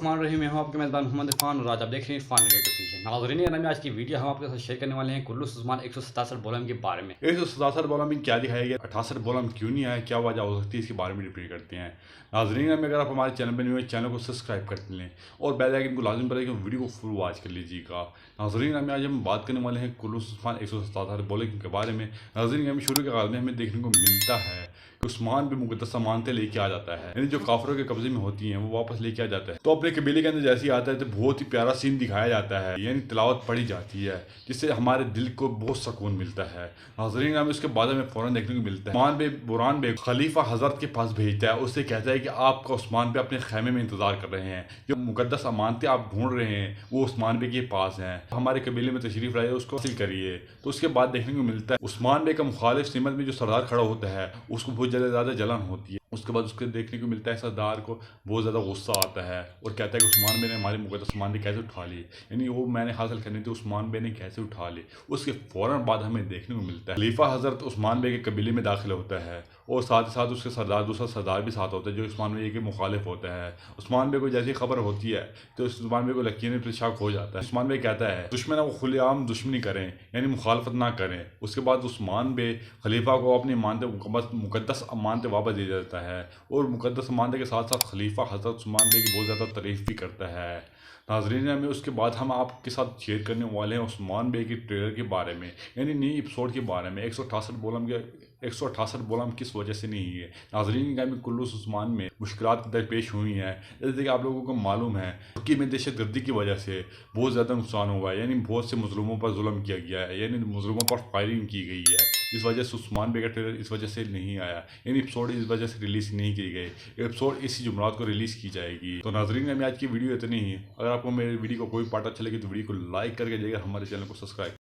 मान रही मैं हूँ आपके मेज़बान मोहम्मद इरफान और आज आप देख रहे हैं इरफान नोटिफिकेशन। नाज़रीन यानी आज की वीडियो हम आपके साथ शेयर करने वाले हैं कुल्लूस उस्मान 167 बॉलम के बारे में। 167 बॉलर में क्या दिखाया गया, 68 बॉलर में क्यों नहीं आया, क्या वजह हो सकती है, इसके बारे में रिप्रेजेंट करते हैं। नाज़रीन में अगर आप हमारे चैनल पर न्यू है, चैनल को सब्सक्राइब कर लें और बेल आइकन को लाजमी पर वीडियो को फुल वॉच कर लीजिएगा। नाज़रीन में आज हम बात करने वाले हैं कुल्लूस उस्मान 167 बॉलिंग के बारे में। नाज़रीन में शुरू के आगाज़ में हमें देखने को मिलता है कि उस्मान भी मुकद्दस अमानतें लेके आ जाता है, यानी जो काफिरों के कब्जे में होती हैं वो वापस लेके आ जाता है। तो अपने कबीले के अंदर जैसे ही आता है तो बहुत ही प्यारा सीन दिखाया जाता है, यानी तिलावत पढ़ी जाती है जिससे हमारे दिल को बहुत सुकून मिलता है। नाज़रीन हमें उसके बाद में फ़ौरन देखने को मिलता है उस्मान बे बुरान बे खलीफा हजरत के पास भेजता है। उससे कहता है कि आपका उस्मान बे अपने खैमे में इंतजार कर रहे हैं, जो मुकद्दस अमानतें आप ढूंढ रहे हैं वो उस्मान बे के पास हैं, हमारे कबीले में तशरीफ लाइए, उसको हासिल करिए। तो उसके बाद देखने को मिलता है उस्मान बे का मुखालिफ सिमत में जो सरदार खड़ा होता है उसको बहुत ज़्यादा जलन होती है। उसके बाद उसके देखने को मिलता है सरदार को बहुत ज़्यादा गुस्सा आता है और कहता है कि उस्मान बे ने हमारी मुकद्दस उस्मान बे कैसे उठा ली, यानी वो मैंने हासिल करनी थी उस्मान बे ने कैसे उठा ली। उसके फ़ौरन बाद हमें देखने को मिलता है खलीफा हज़रत उस्मान बे के कबीले में दाखिल होता है और साथ ही साथ उसके सरदार दूसरा सरदार भी साथ होता है जो उस्मान बे के मुखालिफ होता है। उस्मान बे को जैसी खबर होती है तो उस्मान बे को यकीनन पर शक हो जाता है। उस्मान बे कहता है दुश्मन वो खुलेआम दुश्मनी करें, यानी मुखालफत ना करें। उसके बाद उस्मान बे खलीफा को अपनी मुकद्दस अमानतें वापस दे देता है और मुकद्दस अमानतें के साथ साथ खलीफा हज़रत उस्मान बे की बहुत ज़्यादा तारीफ़ भी करता है। नाज़रीन में उसके बाद हम आपके साथ शेयर करने वाले हैं उस्मान बे के ट्रेलर के बारे में, यानी नई एपिसोड के बारे में। 168 बॉलम किस वजह से नहीं है। नाज़रीन में कुल्लूस उस्मान में मुश्किलात दरपेश हुई हैं, जैसे कि आप लोगों को मालूम है तुर्की में दहशतगर्दी की वजह से बहुत ज़्यादा नुकसान हुआ है, यानी बहुत से मुजलमों पर जुल्म किया गया है, यानी मुजलमों पर फायरिंग की गई है, जिस वजह से उस्मान बे का ट्रेलर इस वजह से नहीं आया, यानी एपिसोड इस वजह से रिलीज़ नहीं की गई। एपिसोड इसी जुमरात को रिलीज़ की जाएगी। तो नाज़रीन में आज की वीडियो इतनी ही। अगर आपको मेरी वीडियो को कोई पार्ट अच्छा लगे तो वीडियो को लाइक करके जाइएगा, हमारे चैनल को सब्सक्राइब